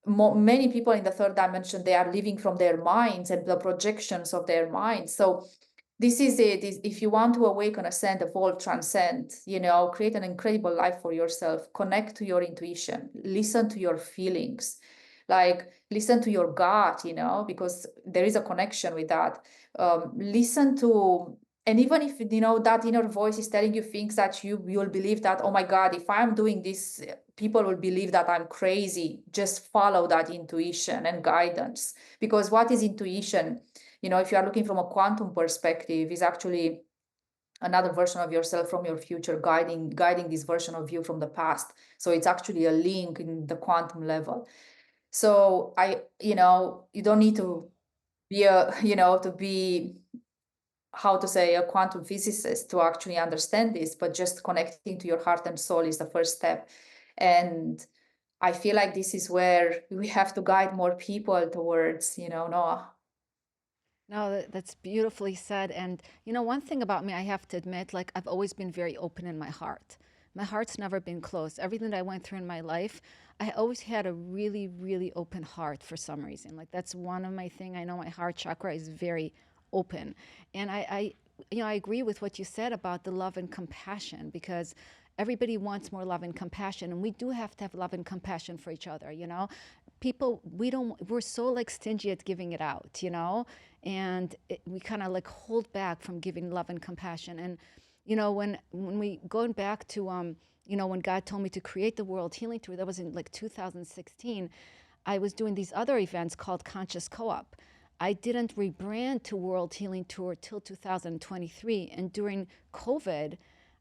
many people in the third dimension, they are living from their minds and the projections of their minds. So this is it. If you want to awaken, ascend, evolve, transcend, create an incredible life for yourself, connect to your intuition, listen to your feelings, like listen to your gut, because there is a connection with that. Listen to, and even if that inner voice is telling you things that you'll believe that, oh my God, if I'm doing this, people will believe that I'm crazy. Just follow that intuition and guidance. Because what is intuition? If you are looking from a quantum perspective, is actually another version of yourself from your future guiding this version of you from the past. So it's actually a link in the quantum level. So you don't need to be to be, how to say, a quantum physicist to actually understand this, but just connecting to your heart and soul is the first step. And I feel like this is where we have to guide more people towards, Noah. No, that's beautifully said. And one thing about me, I have to admit, like I've always been very open in my heart. My heart's never been closed. Everything that I went through in my life, I always had a really, really open heart for some reason. Like that's one of my thing. I know my heart chakra is very open, and I agree with what you said about the love and compassion, because everybody wants more love and compassion, and we do have to have love and compassion for each other. People, we're so like stingy at giving it out, and we kind of like hold back from giving love and compassion. And when we going back to when God told me to create the World Healing Tour, that was in like 2016. I was doing these other events called Conscious Co-op. I didn't rebrand to World Healing Tour till 2023, and during COVID,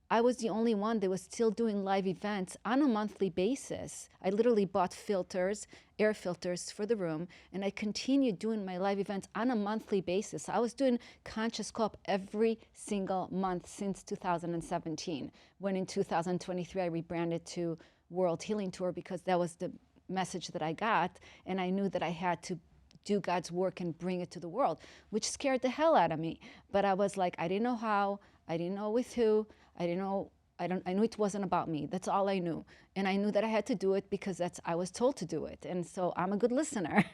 I was the only one that was still doing live events on a monthly basis. I literally bought filters, air filters for the room, and I continued doing my live events on a monthly basis. I was doing Conscious Co-op every single month since 2017, when in 2023 I rebranded to World Healing Tour, because that was the message that I got, and I knew that I had to do God's work and bring it to the world, which scared the hell out of me. But I was like, I didn't know how, I didn't know with who, I didn't know. I knew it wasn't about me. That's all I knew. And I knew that I had to do it because I was told to do it. And so I'm a good listener.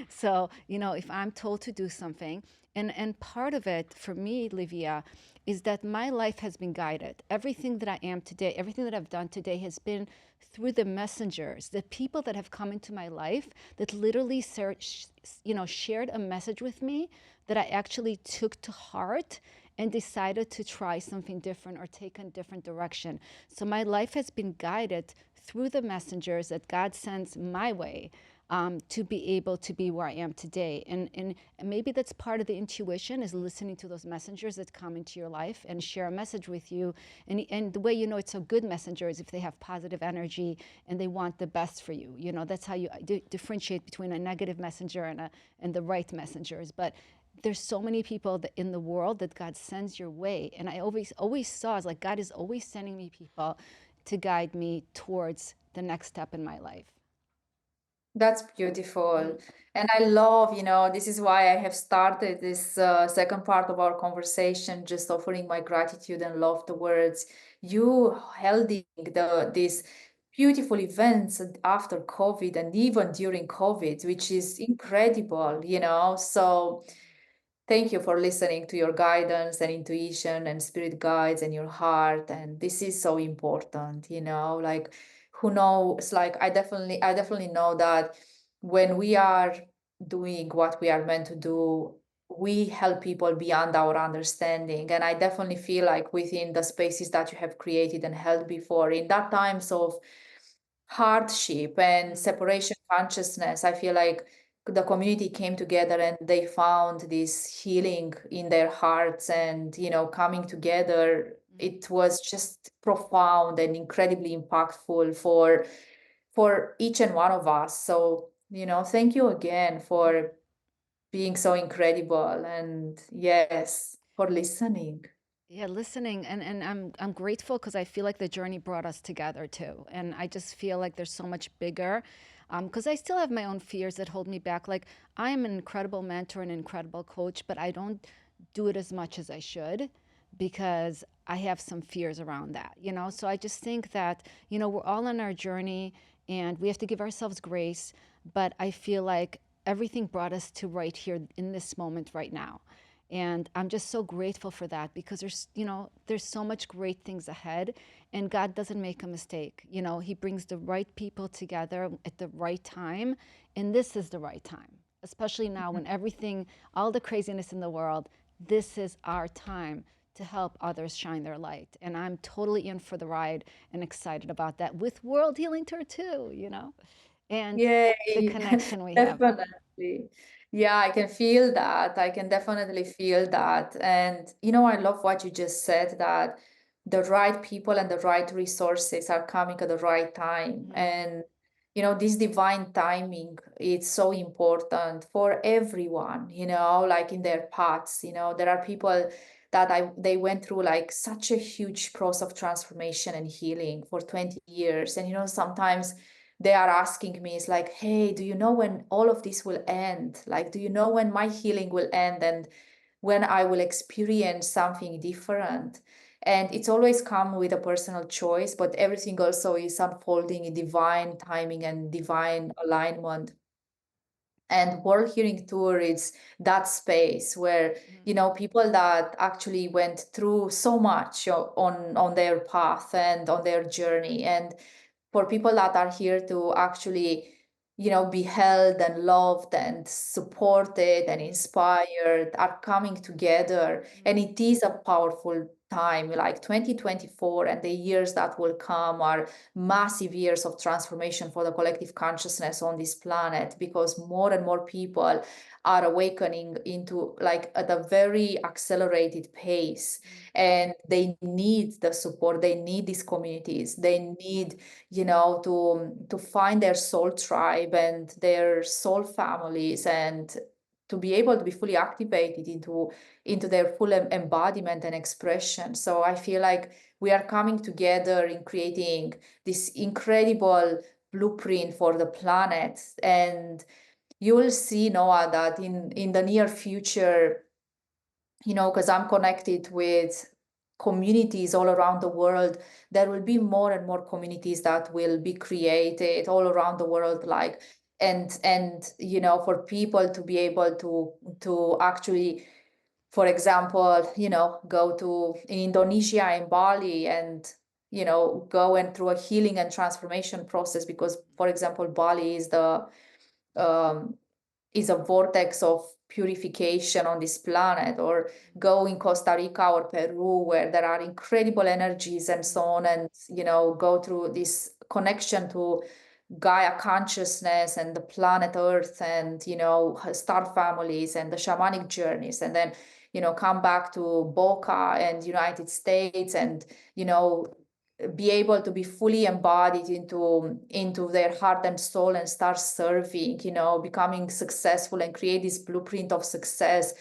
So, if I'm told to do something, and part of it for me, Livia, is that my life has been guided. Everything that I am today, everything that I've done today has been through the messengers, the people that have come into my life that literally shared a message with me that I actually took to heart and decided to try something different or take a different direction. So my life has been guided through the messengers that God sends my way. to be able to be where I am today. And maybe that's part of the intuition, is listening to those messengers that come into your life and share a message with you. And the way you know it's a good messenger is if they have positive energy and they want the best for you. You know, that's how you differentiate between a negative messenger and the right messengers. But there's so many people in the world that God sends your way. And I always saw, it's like God is always sending me people to guide me towards the next step in my life. That's beautiful. And I love, this is why I have started this second part of our conversation, just offering my gratitude and love towards you holding these beautiful events after COVID and even during COVID, which is incredible. So thank you for listening to your guidance and intuition and spirit guides and your heart. And this is so important, like who knows, like I definitely know that when we are doing what we are meant to do, we help people beyond our understanding. And I definitely feel like within the spaces that you have created and held before, in that times of hardship and Mm, separation consciousness, I feel like the community came together and they found this healing in their hearts and, coming together. It was just profound and incredibly impactful for each and one of us. So, thank you again for being so incredible and yes, for listening. yeah, listening, and I'm grateful because I feel like the journey brought us together too, and I just feel like there's so much bigger, because I still have my own fears that hold me back. Like, I am an incredible mentor and incredible coach, but I don't do it as much as I should because I have some fears around that. So I just think that we're all on our journey and we have to give ourselves grace, but I feel like everything brought us to right here in this moment right now. And I'm just so grateful for that because there's so much great things ahead, and God doesn't make a mistake. He brings the right people together at the right time, and this is the right time, especially now when everything, all the craziness in the world, this is our time to help others shine their light. And I'm totally in for the ride and excited about that with World Healing Tour too, and the Yay, connection we have. definitely. Yeah, I can feel that. I can definitely feel that. And I love what you just said, that the right people and the right resources are coming at the right time. Mm, And this divine timing, it's so important for everyone, like in their paths. There are people that they went through like such a huge process of transformation and healing for 20 years. And sometimes they are asking me, it's like, hey, do you know when all of this will end? Like, do you know when my healing will end and when I will experience something different? And it's always come with a personal choice, but everything also is unfolding in divine timing and divine alignment. And World Hearing Tour is that space where mm, people that actually went through so much on their path and on their journey, and for people that are here to actually be held and loved and supported and inspired, are coming together. And mm, it is a powerful time. Like 2024 and the years that will come are massive years of transformation for the collective consciousness on this planet, because more and more people are awakening into like at a very accelerated pace, mm, and they need the support, they need these communities, they need to find their soul tribe and their soul families, and to be able to be fully activated into their full embodiment and expression. So I feel like we are coming together in creating this incredible blueprint for the planet. And you will see, Noah, that in the near future, because I'm connected with communities all around the world, there will be more and more communities that will be created all around the world, like, and for people to be able to actually, for example, go to in Indonesia, in Bali, and go and through a healing and transformation process, because, for example, Bali um, is a vortex of purification on this planet, or go in Costa Rica or Peru, where there are incredible energies and so on, and go through this connection Gaia consciousness and the planet Earth and, star families and the shamanic journeys, and then, come back to Boca and United States and, you know, be able to be fully embodied into their heart and soul and start serving, becoming successful and create this blueprint of success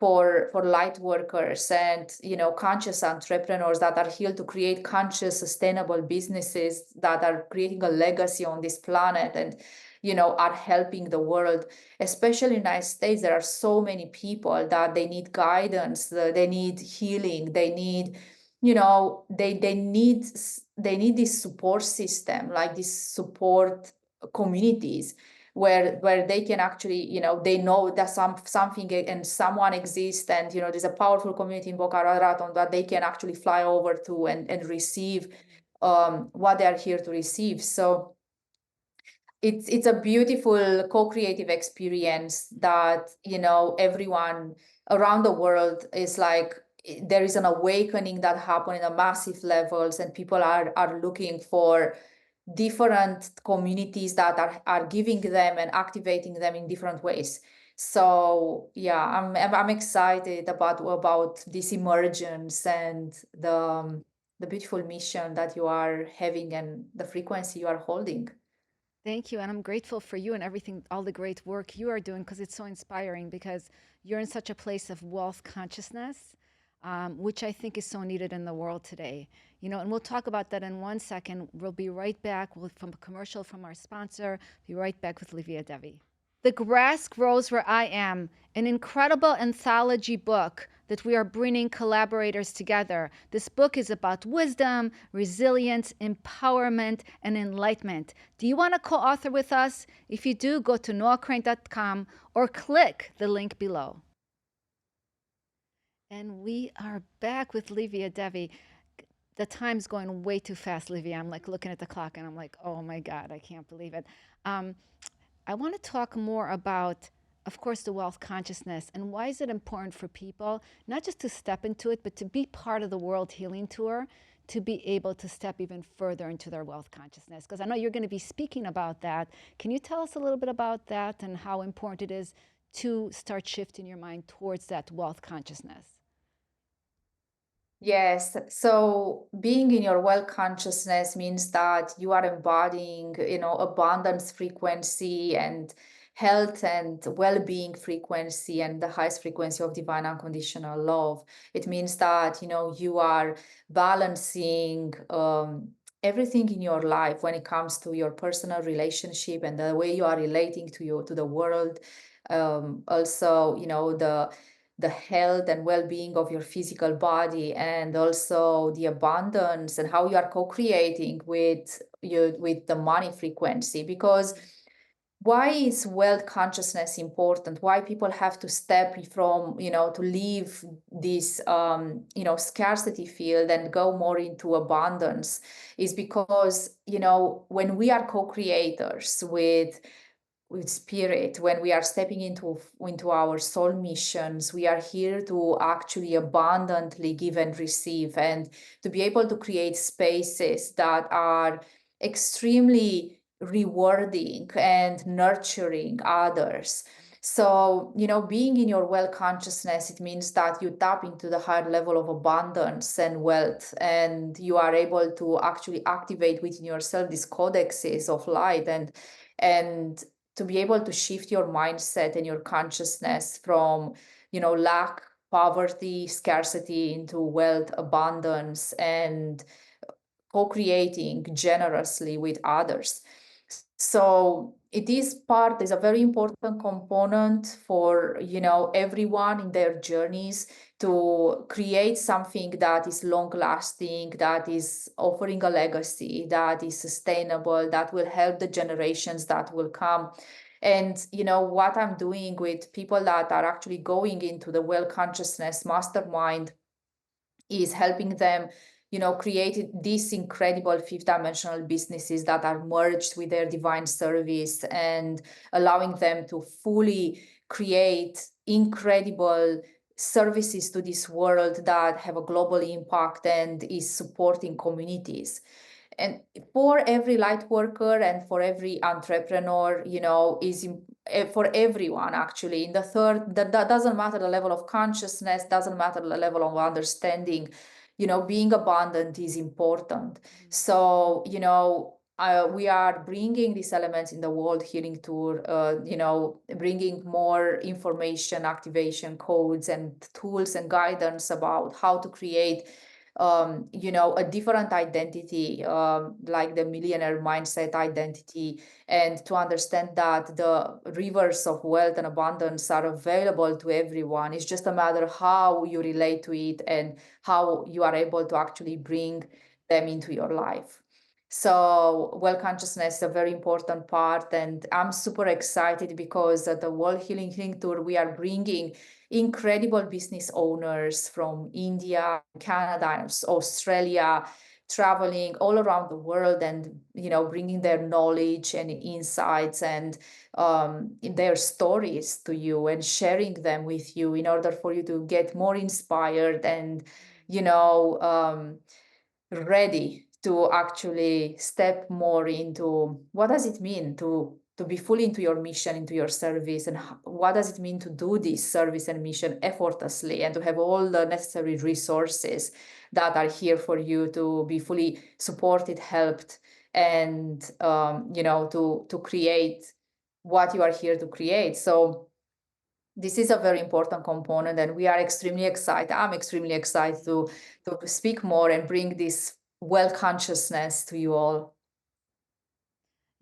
for light workers and conscious entrepreneurs that are here to create conscious sustainable businesses that are creating a legacy on this planet and are helping the world, especially in the United States. There are so many people that they need guidance, they need healing, they need they need this support system, like this support communities where they can actually, they know that something and someone exists, and there's a powerful community in Boca Raton that they can actually fly over to and receive what they are here to receive. So it's a beautiful co-creative experience that everyone around the world is like, there is an awakening that happened in a massive levels, and people are looking for different communities that are giving them and activating them in different ways. So yeah, I'm excited about this emergence and the beautiful mission that you are having and the frequency you are holding. Thank you. And I'm grateful for you and everything, all the great work you are doing, because it's so inspiring, because you're in such a place of wealth consciousness, which I think is so needed in the world today. And we'll talk about that in 1 second. We'll be right back from a commercial from our sponsor. Be right back with Livia Devi. The Grass Grows Where I Am, an incredible anthology book that we are bringing collaborators together. This book is about wisdom, resilience, empowerment, and enlightenment. Do you want to co-author with us? If you do, go to noacrane.com or click the link below. And we are back with Livia Devi. The time's going way too fast, Livia. I'm like looking at the clock and I'm like, oh my God, I can't believe it. I want to talk more about, of course, the wealth consciousness and why is it important for people, not just to step into it, but to be part of the World Healing Tour, to be able to step even further into their wealth consciousness. Because I know you're going to be speaking about that. Can you tell us a little bit about that and how important it is to start shifting your mind towards that wealth consciousness? Yes. So being in your well consciousness means that you are embodying, abundance frequency and health and well-being frequency and the highest frequency of divine unconditional love. It means that, you are balancing everything in your life when it comes to your personal relationship and the way you are relating to the world. Also, the health and well-being of your physical body, and also the abundance and how you are co-creating with the money frequency. Because why is wealth consciousness important? Why people have to step from, to leave this scarcity field and go more into abundance, is because when we are co-creators with spirit, when we are stepping into our soul missions, we are here to actually abundantly give and receive, and to be able to create spaces that are extremely rewarding and nurturing others. So, being in your well consciousness, it means that you tap into the higher level of abundance and wealth, and you are able to actually activate within yourself these codexes of light, and to be able to shift your mindset and your consciousness from, lack, poverty, scarcity into wealth, abundance, and co-creating generously with others. So is a very important component for, everyone in their journeys, to create something that is long lasting, that is offering a legacy, that is sustainable, that will help the generations that will come. And what I'm doing with people that are actually going into the well consciousness mastermind is helping them, create these incredible fifth dimensional businesses that are merged with their divine service, and allowing them to fully create incredible services to this world that have a global impact and is supporting communities. and for every light worker and for every entrepreneur, for everyone actually. In the third, that doesn't matter the level of consciousness, doesn't matter the level of understanding. Being abundant is important. So, we are bringing these elements in the World Healing Tour, bringing more information, activation codes, and tools and guidance about how to create, a different identity, like the millionaire mindset identity, and to understand that the rivers of wealth and abundance are available to everyone. It's just a matter how you relate to it and how you are able to actually bring them into your life. So, well, consciousness is a very important part, and I'm super excited because at the World Healing Tour, we are bringing incredible business owners from India, Canada, Australia, traveling all around the world, and bringing their knowledge and insights and their stories to you and sharing them with you in order for you to get more inspired and you know um, ready to actually step more into what does it mean to be fully into your mission, into your service, and what does it mean to do this service and mission effortlessly, and to have all the necessary resources that are here for you to be fully supported, helped, and to create what you are here to create. So this is a very important component, and we are extremely excited. I'm extremely excited to speak more and bring this well consciousness to you all.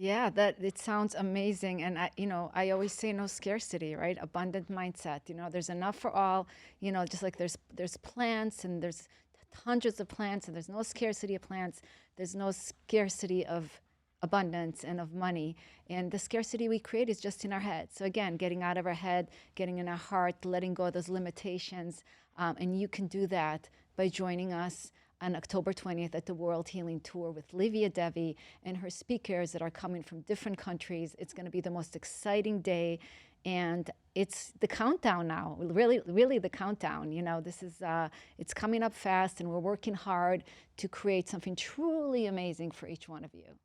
Yeah, that it sounds amazing. And I always say no scarcity, right? Abundant mindset. There's enough for all, just like there's plants and there's hundreds of plants and there's no scarcity of plants. There's no scarcity of abundance and of money. And the scarcity we create is just in our head. So again, getting out of our head, getting in our heart, letting go of those limitations. And you can do that by joining us on October 20th at the World Healing Tour with Livia Devi and her speakers that are coming from different countries. It's going to be the most exciting day, and it's the countdown now. Really, really the countdown. This is it's coming up fast, and we're working hard to create something truly amazing for each one of you.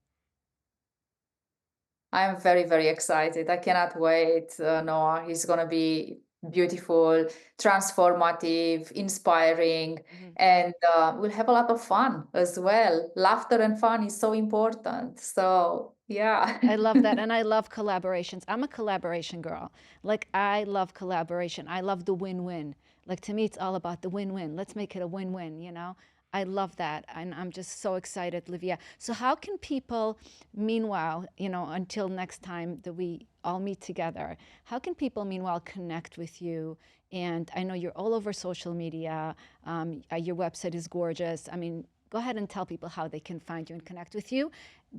I'm very, very excited. I cannot wait. Noah, it's going to be beautiful, transformative, inspiring, and we'll have a lot of fun as well. Laughter and fun is so important. So, yeah. I love that. And I love collaborations. I'm a collaboration girl. Like, I love collaboration. I love the win win. Like, to me, it's all about the win win. Let's make it a win win. I love that. And I'm just so excited, Livia. So, how can people, meanwhile, until next time that we all meet together, how can people, meanwhile, connect with you? And I know you're all over social media. Your website is gorgeous. I mean, go ahead and tell people how they can find you and connect with you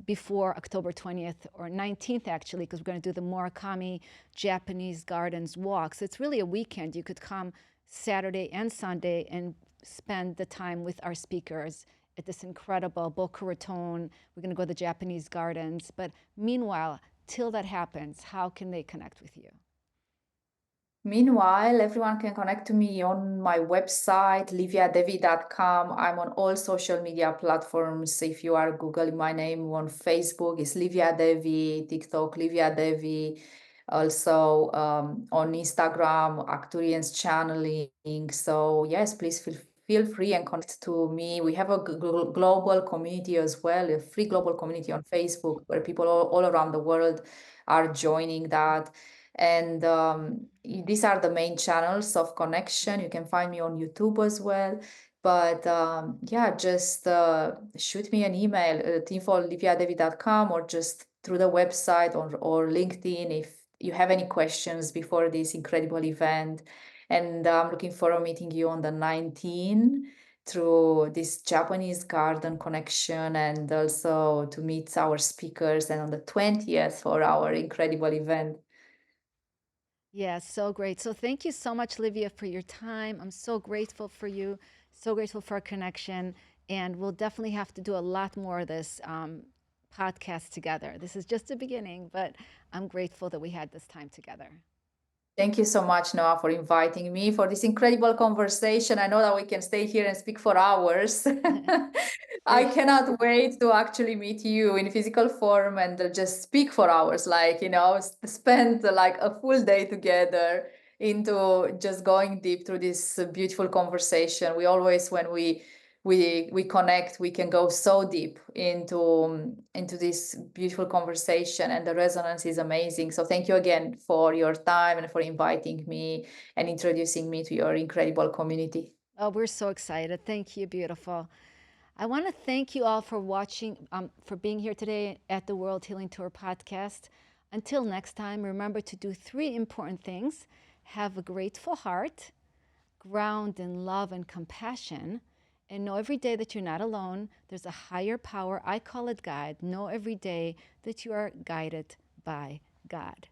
before October 20th or 19th, actually, because we're going to do the Murakami Japanese Gardens walk. So it's really a weekend. You could come Saturday and Sunday and spend the time with our speakers at this incredible Boca Raton. We're going to go to the Japanese gardens. But meanwhile, till that happens, how can they connect with you? Meanwhile, everyone can connect to me on my website, liviadevi.com. I'm on all social media platforms. If you are Googling my name on Facebook, it's Livia Devi, TikTok, Livia Devi. Also on Instagram, Acturians Channeling. So yes, please feel free and connect to me. We have a global community as well, a free global community on Facebook where people all around the world are joining that. And these are the main channels of connection. You can find me on YouTube as well. But yeah, just shoot me an email at info@liviadevi.com, or just through the website or LinkedIn if you have any questions before this incredible event. And I'm looking forward to meeting you on the 19th through this Japanese garden connection, and also to meet our speakers, and on the 20th for our incredible event. Yeah, so great. So thank you so much, Livia, for your time. I'm so grateful for you, so grateful for our connection. And we'll definitely have to do a lot more of this podcast together. This is just the beginning, but I'm grateful that we had this time together. Thank you so much, Noah, for inviting me for this incredible conversation. I know that we can stay here and speak for hours. For I cannot wait to actually meet you in physical form and just speak for hours, like, spend like a full day together into just going deep through this beautiful conversation. We always, when we connect, we can go so deep into this beautiful conversation, and the resonance is amazing. So thank you again for your time and for inviting me and introducing me to your incredible community. Oh, we're so excited. Thank you, beautiful. I want to thank you all for watching, for being here today at the World Healing Tour podcast. Until next time, remember to do three important things: have a grateful heart, ground in love and compassion, and know every day that you're not alone. There's a higher power. I call it God. Know every day that you are guided by God.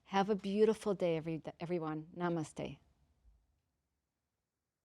Have a beautiful day, everyone. Namaste.